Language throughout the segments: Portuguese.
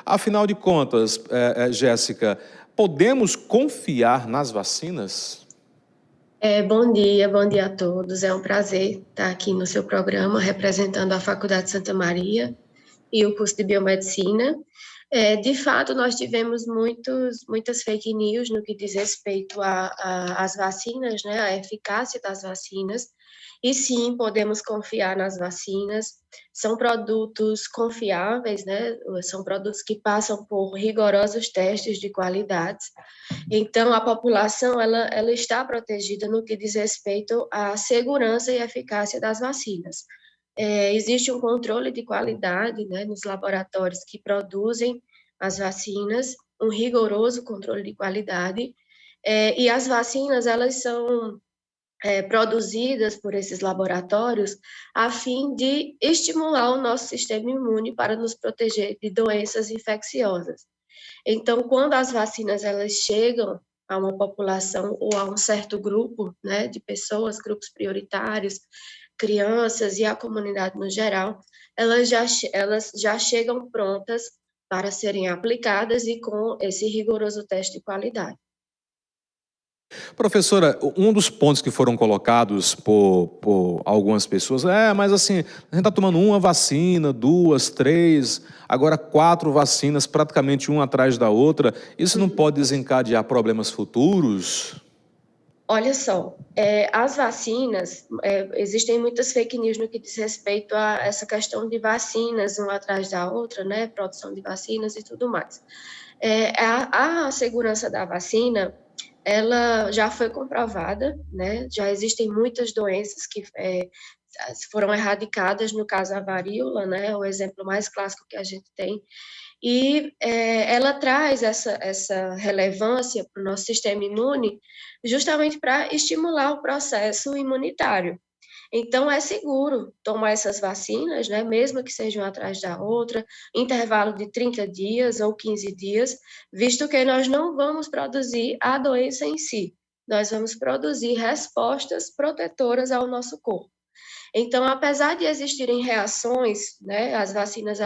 Afinal de contas, Jéssica, podemos confiar nas vacinas? Bom dia a todos. É um prazer estar aqui no seu programa, representando a Faculdade Santa Maria e o curso de Biomedicina. De fato, nós tivemos muitas fake news no que diz respeito às vacinas, né, à eficácia das vacinas, e sim, podemos confiar nas vacinas, são produtos confiáveis, né, são produtos que passam por rigorosos testes de qualidade, então a população, ela está protegida no que diz respeito à segurança e eficácia das vacinas. Existe um controle de qualidade, né, nos laboratórios que produzem as vacinas, um rigoroso controle de qualidade, e as vacinas, elas são produzidas por esses laboratórios a fim de estimular o nosso sistema imune para nos proteger de doenças infecciosas. Então, quando as vacinas elas chegam a uma população ou a um certo grupo, né, de pessoas, grupos prioritários, crianças e a comunidade no geral, elas já chegam prontas para serem aplicadas e com esse rigoroso teste de qualidade. Professora, um dos pontos que foram colocados por algumas pessoas mas assim, a gente está tomando uma vacina, duas, três, agora 4 vacinas, praticamente uma atrás da outra. Isso não pode desencadear problemas futuros? Olha só, as vacinas, existem muitas fake news no que diz respeito a essa questão de vacinas, uma atrás da outra, né, produção de vacinas e tudo mais. A segurança da vacina, ela já foi comprovada, né, já existem muitas doenças que foram erradicadas, no caso a varíola, né, o exemplo mais clássico que a gente tem, e ela traz essa relevância para o nosso sistema imune, justamente para estimular o processo imunitário. Então, é seguro tomar essas vacinas, né, mesmo que sejam atrás da outra, intervalo de 30 dias ou 15 dias, visto que nós não vamos produzir a doença em si, nós vamos produzir respostas protetoras ao nosso corpo. Então, apesar de existirem reações, né, as vacinas,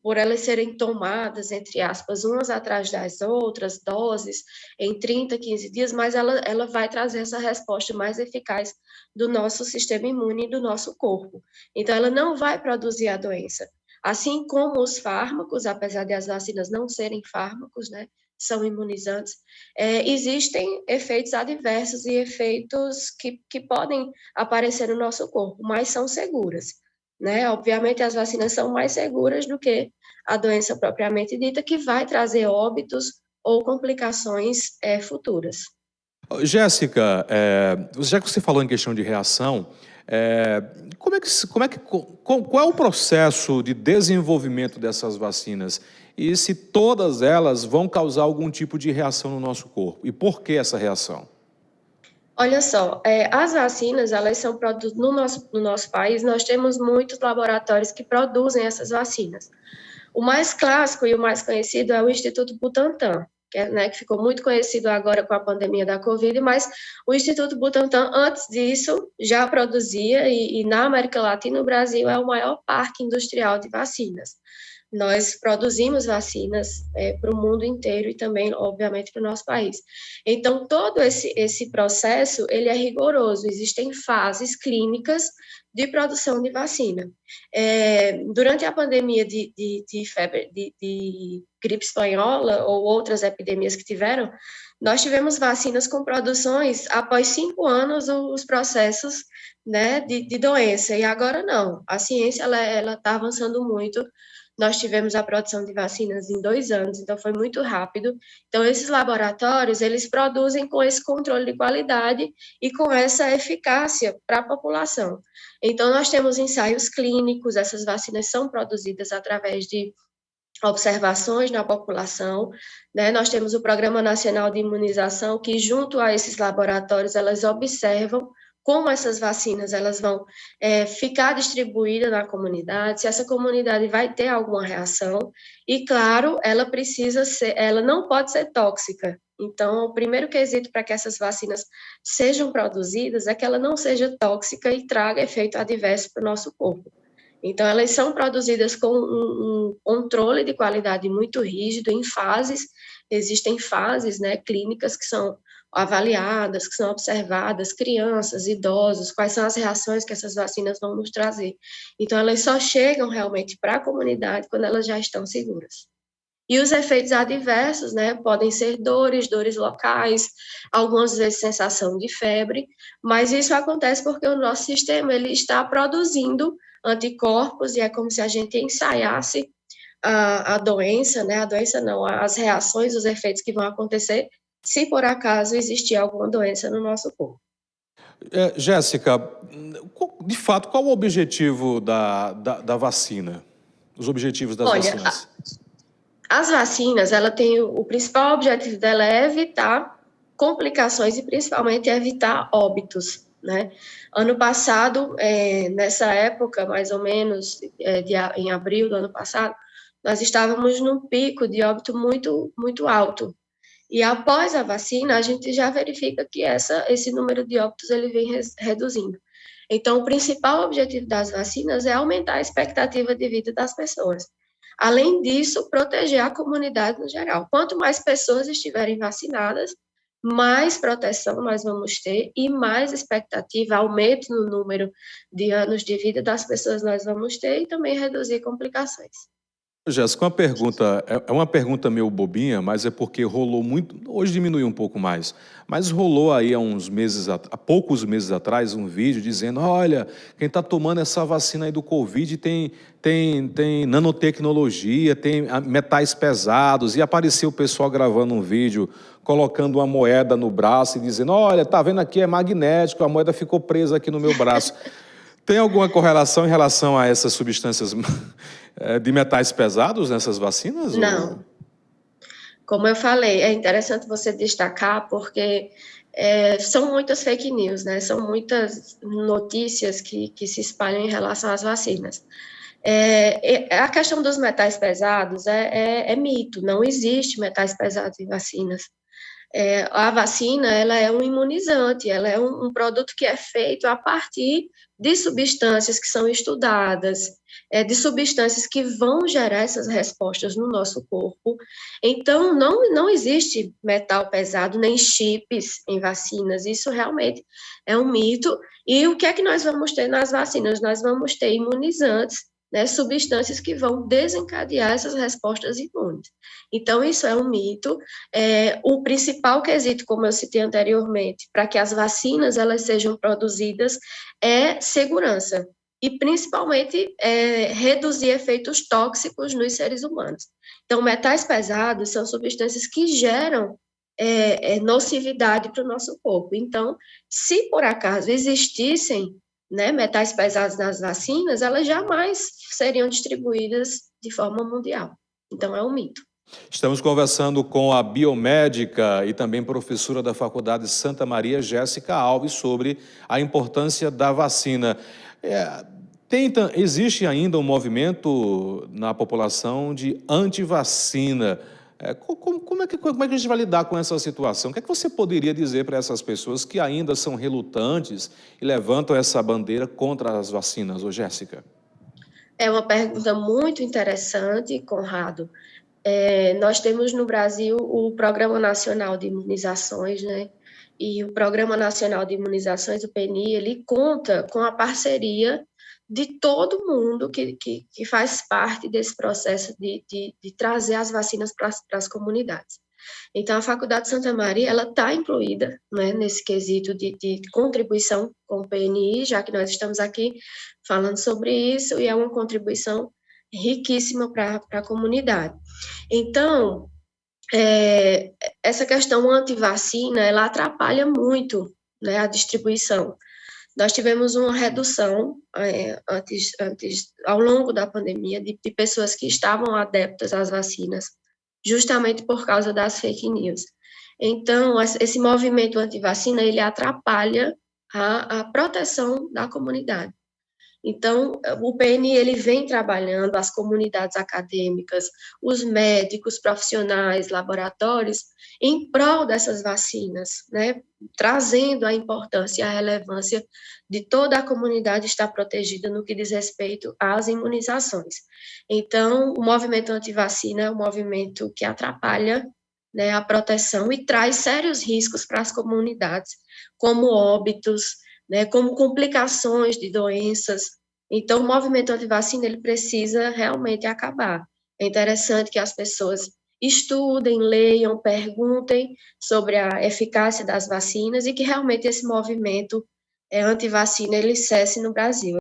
por elas serem tomadas, entre aspas, umas atrás das outras, doses, em 30, 15 dias, mas ela vai trazer essa resposta mais eficaz do nosso sistema imune e do nosso corpo. Então, ela não vai produzir a doença. Assim como os fármacos, apesar de as vacinas não serem fármacos, né, são imunizantes, existem efeitos adversos e efeitos que podem aparecer no nosso corpo, mas são seguras, né? Obviamente, as vacinas são mais seguras do que a doença propriamente dita, que vai trazer óbitos ou complicações futuras. Jéssica, já que você falou em questão de reação, qual é o processo de desenvolvimento dessas vacinas? E se todas elas vão causar algum tipo de reação no nosso corpo? E por que essa reação? Olha só, as vacinas, elas são produzidas no nosso país, nós temos muitos laboratórios que produzem essas vacinas. O mais clássico e o mais conhecido é o Instituto Butantan, que ficou muito conhecido agora com a pandemia da Covid, mas o Instituto Butantan, antes disso, já produzia, e na América Latina, o Brasil é o maior parque industrial de vacinas. Nós produzimos vacinas para o mundo inteiro e também, obviamente, para o nosso país. Então, todo esse processo, ele é rigoroso, existem fases clínicas de produção de vacina. Durante a pandemia de gripe espanhola ou outras epidemias que tiveram, nós tivemos vacinas com produções após 5 anos os processos, né, de doença, e agora não. A ciência ela está avançando muito. Nós tivemos a produção de vacinas em 2 anos, então foi muito rápido. Então, esses laboratórios, eles produzem com esse controle de qualidade e com essa eficácia para a população. Então, nós temos ensaios clínicos, essas vacinas são produzidas através de observações na população, né? Nós temos o Programa Nacional de Imunização, que junto a esses laboratórios, elas observam como essas vacinas elas vão ficar distribuídas na comunidade, se essa comunidade vai ter alguma reação, e claro, ela não pode ser tóxica. Então, o primeiro quesito para que essas vacinas sejam produzidas é que ela não seja tóxica e traga efeito adverso para o nosso corpo. Então, elas são produzidas com um controle de qualidade muito rígido, em fases, existem fases, né, clínicas que são avaliadas, que são observadas, crianças, idosos, quais são as reações que essas vacinas vão nos trazer. Então, elas só chegam realmente para a comunidade quando elas já estão seguras. E os efeitos adversos, né, podem ser dores locais, algumas vezes sensação de febre, mas isso acontece porque o nosso sistema ele está produzindo anticorpos e é como se a gente ensaiasse a doença, né, a doença não, as reações, os efeitos que vão acontecer se por acaso existir alguma doença no nosso corpo. Jéssica, de fato, qual o objetivo da vacina? Os objetivos das Olha, vacinas? as vacinas, ela tem o principal objetivo dela é evitar complicações e principalmente evitar óbitos, né? Ano passado, nessa época, mais ou menos, em abril do ano passado, nós estávamos num pico de óbito muito, muito alto. E após a vacina, a gente já verifica que esse número de óbitos ele vem reduzindo. Então, o principal objetivo das vacinas é aumentar a expectativa de vida das pessoas. Além disso, proteger a comunidade no geral. Quanto mais pessoas estiverem vacinadas, mais proteção nós vamos ter e mais expectativa, aumento no número de anos de vida das pessoas nós vamos ter e também reduzir complicações. Jéssica, uma pergunta, é uma pergunta meio bobinha, mas é porque rolou muito, hoje diminuiu um pouco mais, mas rolou aí há poucos meses atrás, um vídeo dizendo, olha, quem está tomando essa vacina aí do Covid tem nanotecnologia, tem metais pesados, e apareceu o pessoal gravando um vídeo, colocando uma moeda no braço e dizendo, olha, tá vendo aqui, é magnético, a moeda ficou presa aqui no meu braço. Tem alguma correlação em relação a essas substâncias de metais pesados nessas vacinas? Não. Ou... Como eu falei, é interessante você destacar porque são muitas fake news, né? São muitas notícias que se espalham em relação às vacinas. A questão dos metais pesados é mito, não existe metais pesados em vacinas. A vacina ela é um imunizante, ela é um produto que é feito a partir de substâncias que são estudadas, de substâncias que vão gerar essas respostas no nosso corpo. Então, não existe metal pesado, nem chips em vacinas, isso realmente é um mito. E o que é que nós vamos ter nas vacinas? Nós vamos ter imunizantes, né, substâncias que vão desencadear essas respostas imunes. Então, isso é um mito. O principal quesito, como eu citei anteriormente, para que as vacinas elas sejam produzidas é segurança e, principalmente, reduzir efeitos tóxicos nos seres humanos. Então, metais pesados são substâncias que geram nocividade para o nosso corpo. Então, se por acaso existissem, né, metais pesados nas vacinas, elas jamais seriam distribuídas de forma mundial. Então, é um mito. Estamos conversando com a biomédica e também professora da Faculdade Santa Maria, Jéssica Alves, sobre a importância da vacina. Existe ainda um movimento na população de antivacina. Como é que a gente vai lidar com essa situação? O que é que você poderia dizer para essas pessoas que ainda são relutantes e levantam essa bandeira contra as vacinas, ô Jéssica? É uma pergunta muito interessante, Conrado. Nós temos no Brasil o Programa Nacional de Imunizações, né? E o Programa Nacional de Imunizações, o PNI, ele conta com a parceria de todo mundo que faz parte desse processo de trazer as vacinas para as comunidades. Então, a Faculdade Santa Maria, ela está incluída, né, nesse quesito de contribuição com o PNI, já que nós estamos aqui falando sobre isso, e é uma contribuição riquíssima para a comunidade. Então, essa questão anti-vacina, ela atrapalha muito, né, a distribuição. Nós tivemos uma redução ao longo da pandemia de pessoas que estavam adeptas às vacinas, justamente por causa das fake news. Então, esse movimento anti-vacina, ele atrapalha a proteção da comunidade. Então, o PN ele vem trabalhando, as comunidades acadêmicas, os médicos, profissionais, laboratórios, em prol dessas vacinas, né? Trazendo a importância e a relevância de toda a comunidade estar protegida no que diz respeito às imunizações. Então, o movimento anti-vacina é um movimento que atrapalha, né, a proteção e traz sérios riscos para as comunidades, como óbitos, né, como complicações de doenças. Então, o movimento anti-vacina ele precisa realmente acabar. É interessante que as pessoas estudem, leiam, perguntem sobre a eficácia das vacinas e que realmente esse movimento anti-vacina ele cesse no Brasil.